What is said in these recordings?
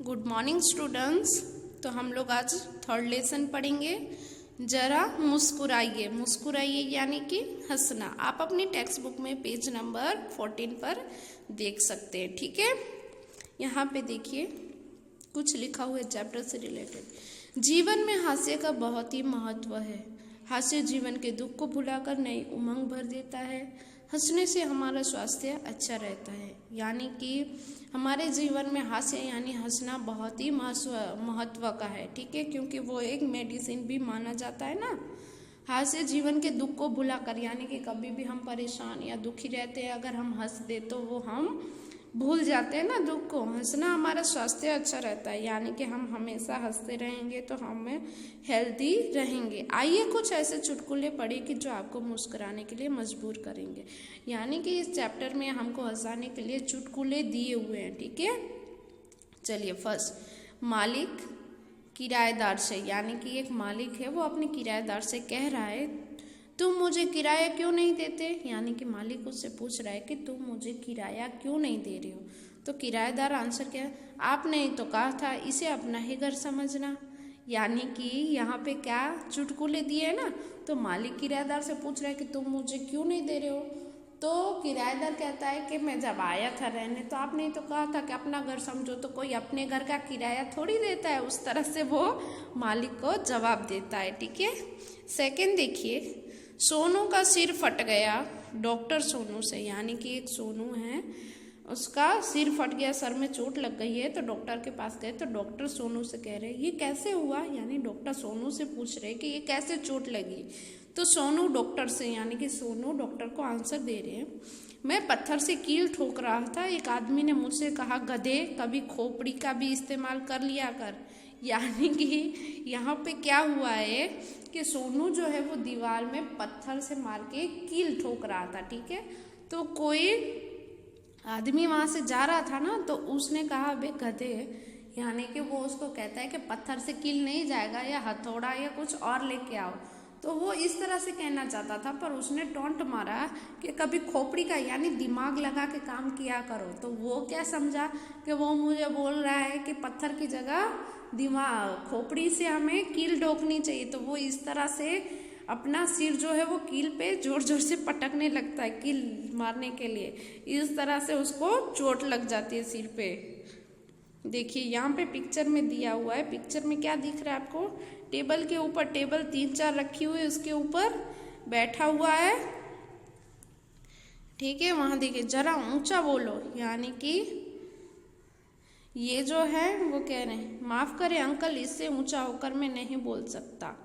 Good morning students. तो हम लोग आज थर्ड लेसन पढ़ेंगे। जरा मुस्कुराइए। मुस्कुराइए यानी कि हंसना। आप अपनी टेक्स्ट बुक में पेज नंबर 14 पर देख सकते हैं। ठीक है, यहाँ पे देखिए कुछ लिखा हुआ है चैप्टर से रिलेटेड। जीवन में हास्य का बहुत ही महत्व है। हास्य जीवन के दुख को भुलाकर नई उमंग भर देता है। हंसने से हमारा स्वास्थ्य अच्छा रहता है। यानी कि हमारे जीवन में हास्य यानी हंसना बहुत ही महत्व का है। ठीक है, क्योंकि वो एक मेडिसिन भी माना जाता है ना। हास्य जीवन के दुख को भुलाकर, यानी कि कभी भी हम परेशान या दुखी रहते हैं, अगर हम हंस दे तो वो हम भूल जाते हैं ना दुख को। हंसना हमारा स्वास्थ्य अच्छा रहता है, यानी कि हम हमेशा हंसते रहेंगे तो हमें हेल्दी रहेंगे। आइए कुछ ऐसे चुटकुले पढ़े कि जो आपको मुस्कुराने के लिए मजबूर करेंगे। यानी कि इस चैप्टर में हमको हंसाने के लिए चुटकुले दिए हुए हैं। ठीक है, चलिए। फर्स्ट, मालिक किराएदार से, यानी कि एक मालिक है वो अपने किराएदार से कह रहा है तुम मुझे किराया क्यों नहीं देते। यानी कि मालिक उससे पूछ रहा है कि तुम मुझे किराया क्यों नहीं दे रहे हो। तो किराएदार आंसर क्या है, आपने ही तो कहा था इसे अपना ही घर समझना। यानी कि यहाँ पे क्या चुटकुले दिए है ना। तो मालिक किराएदार से पूछ रहा है कि तुम मुझे क्यों नहीं दे रहे हो। तो किराएदार कहता है कि मैं जब आया था रहने तो आपने तो कहा था कि अपना घर समझो। तो कोई अपने घर का किराया थोड़ी देता है। उस तरह से वो मालिक को जवाब देता है। ठीक है। सेकंड देखिए, सोनू का सिर फट गया डॉक्टर सोनू से। यानी कि एक सोनू है, उसका सिर फट गया, सर में चोट लग गई है। तो डॉक्टर के पास गए तो डॉक्टर सोनू से कह रहे ये कैसे हुआ। यानी डॉक्टर सोनू से पूछ रहे कि ये कैसे चोट लगी। तो सोनू डॉक्टर से, यानी कि सोनू डॉक्टर को आंसर दे रहे हैं, मैं पत्थर से कील ठोक रहा था, एक आदमी ने मुझसे कहा गधे कभी खोपड़ी का भी इस्तेमाल कर लिया कर। यानी कि यहाँ पे क्या हुआ है कि सोनू जो है वो दीवार में पत्थर से मार के कील ठोक रहा था। ठीक है, तो कोई आदमी वहां से जा रहा था ना, तो उसने कहा बे गधे, यानी कि वो उसको कहता है कि पत्थर से कील नहीं जाएगा, या हथौड़ा या कुछ और लेके आओ। तो वो इस तरह से कहना चाहता था, पर उसने टोंट मारा कि कभी खोपड़ी का यानी दिमाग लगा के काम किया करो। तो वो क्या समझा कि वो मुझे बोल रहा है कि पत्थर की जगह दिमाग, खोपड़ी से हमें कील ठोकनी चाहिए। तो वो इस तरह से अपना सिर जो है वो कील पे जोर जोर से पटकने लगता है कील मारने के लिए। इस तरह से उसको चोट लग जाती है सिर पे। देखिए यहाँ पे पिक्चर में दिया हुआ है। पिक्चर में क्या दिख रहा है आपको, टेबल के ऊपर, टेबल 3-4 रखी हुई है, उसके ऊपर बैठा हुआ है। ठीक है, वहां देखिए जरा ऊंचा बोलो। यानी कि ये जो है वो कह रहे हैं माफ करें अंकल, इससे ऊंचा होकर मैं नहीं बोल सकता।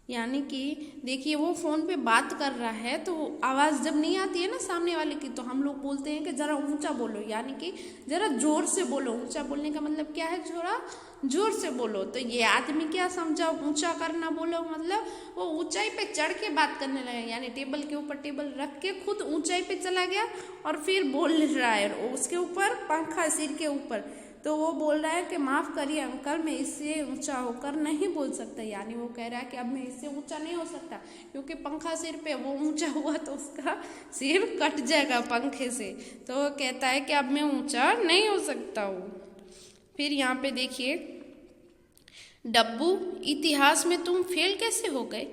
यानी कि देखिए वो फोन पे बात कर रहा है, तो आवाज जब नहीं आती है ना सामने वाले की, तो हम लोग बोलते हैं कि जरा ऊंचा बोलो, यानी कि जरा जोर से बोलो। ऊंचा बोलने का मतलब क्या है, थोड़ा जोर से बोलो। तो ये आदमी क्या समझा ऊंचा करना बोलो, मतलब वो ऊंचाई पे चढ़ के बात करने लगा। यानी टेबल के ऊपर टेबल रख के खुद ऊंचाई पे चला गया और फिर बोल रहा है। उसके ऊपर पंखा सिर के ऊपर, तो वो बोल रहा है कि माफ़ करिए अंकल, मैं इससे ऊंचा होकर नहीं बोल सकता। यानी वो कह रहा है कि अब मैं इससे ऊंचा नहीं हो सकता, क्योंकि पंखा सिर पे, वो ऊंचा हुआ तो उसका सिर कट जाएगा पंखे से। तो वो कहता है कि अब मैं ऊंचा नहीं हो सकता हूँ। फिर यहाँ पे देखिए, डब्बू इतिहास में तुम फेल कैसे हो गए,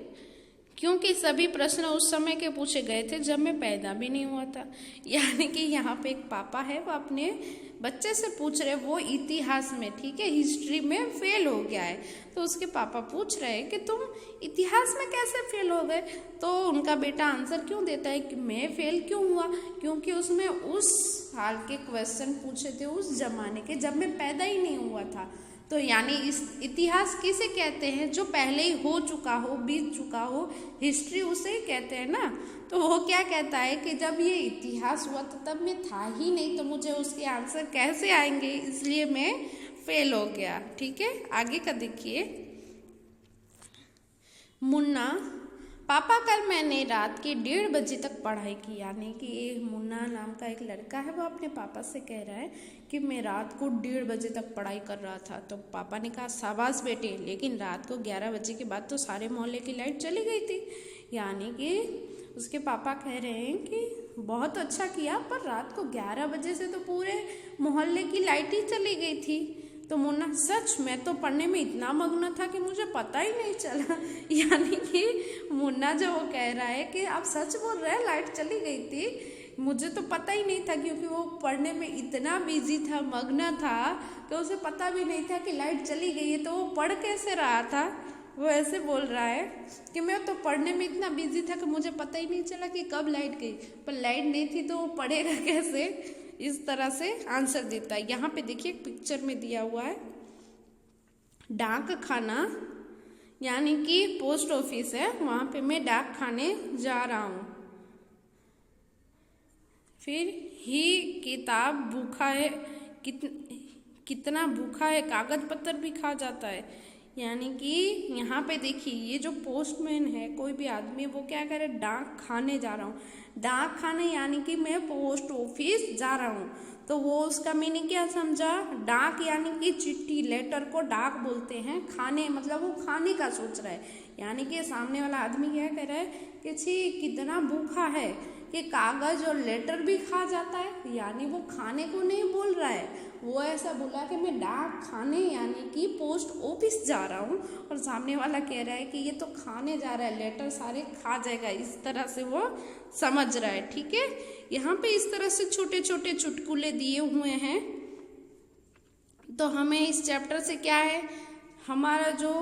क्योंकि सभी प्रश्न उस समय के पूछे गए थे जब मैं पैदा भी नहीं हुआ था। यानी कि यहाँ पे एक पापा है, वो अपने बच्चे से पूछ रहे, वो इतिहास में, ठीक है, हिस्ट्री में फेल हो गया है। तो उसके पापा पूछ रहे हैं कि तुम इतिहास में कैसे फेल हो गए। तो उनका बेटा आंसर क्यों देता है कि मैं फेल क्यों हुआ, क्योंकि उसमें उस हाल के क्वेश्चन पूछे थे उस जमाने के जब मैं पैदा ही नहीं हुआ था। तो यानी इस इतिहास किसे कहते हैं, जो पहले ही हो चुका हो, बीत चुका हो, हिस्ट्री उसे ही कहते हैं ना। तो वो क्या कहता है कि जब ये इतिहास हुआ तो तब मैं था ही नहीं, तो मुझे उसके आंसर कैसे आएंगे, इसलिए मैं फेल हो गया। ठीक है, आगे का देखिए। मुन्ना, पापा कल मैंने रात के 1:30 बजे तक पढ़ाई की। यानी कि एक मुन्ना नाम का एक लड़का है, वो अपने पापा से कह रहा है कि मैं रात को 1:30 बजे तक पढ़ाई कर रहा था। तो पापा ने कहा शाबाश बेटे, लेकिन रात को 11 बजे के बाद तो सारे मोहल्ले की लाइट चली गई थी। यानी कि उसके पापा कह रहे हैं कि बहुत अच्छा किया, पर रात को 11 बजे से तो पूरे मोहल्ले की लाइट ही चली गई थी। तो मुन्ना, सच मैं तो पढ़ने में इतना मग्न था कि मुझे पता ही नहीं चला। यानी कि मुन्ना जो वो कह रहा है कि आप सच बोल रहे हैं, लाइट चली गई थी, मुझे तो पता ही नहीं था, क्योंकि वो पढ़ने में इतना बिजी था, मग्न था कि उसे पता भी नहीं था कि लाइट चली गई है। तो वो पढ़ कैसे रहा था? वो ऐसे बोल रहा है कि मैं तो पढ़ने में इतना बिजी था कि मुझे पता ही नहीं चला कि कब लाइट गई, पर लाइट नहीं थी तो वो पढ़ेगा कैसे? इस तरह से आंसर देता है। यहाँ पे देखिए पिक्चर में दिया हुआ है डाक खाना, यानी कि पोस्ट ऑफिस है, वहां पे मैं डाक खाने जा रहा हूँ। फिर ही किताब भूखा है, कितना भूखा है, कागज पत्थर भी खा जाता है। यानी कि यहाँ पे देखिए ये जो पोस्टमैन है, कोई भी आदमी, वो क्या करे, डाक खाने जा रहा हूँ। डाक खाने यानी कि मैं पोस्ट ऑफिस जा रहा हूँ। तो वो उसका मीनिंग क्या समझा? डाक यानी कि चिट्ठी, लेटर को डाक बोलते हैं। खाने मतलब वो खाने का सोच रहा है, यानी कि सामने वाला आदमी क्या कह रहा है कि छी कितना भूखा है कि कागज और लेटर भी खा जाता है। यानी वो खाने को नहीं बोल रहा है, वो ऐसा बोला कि मैं डाक खाने यानी कि पोस्ट ऑफिस जा रहा हूँ, और सामने वाला कह रहा है कि ये तो खाने जा रहा है, लेटर सारे खा जाएगा। इस तरह से वो समझ रहा है। ठीक है, यहाँ पे इस तरह से छोटे छोटे चुटकुले दिए हुए हैं। तो हमें इस चैप्टर से क्या है, हमारा जो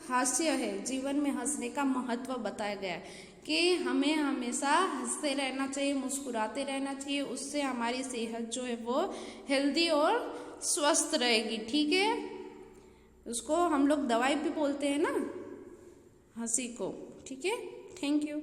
हास्य है, जीवन में हंसने का महत्व बताया गया है कि हमें हमेशा हंसते रहना चाहिए, मुस्कुराते रहना चाहिए। उससे हमारी सेहत जो है वो हेल्दी और स्वस्थ रहेगी। ठीक है, उसको हम लोग दवाई भी बोलते हैं ना, हंसी को। ठीक है, थैंक यू।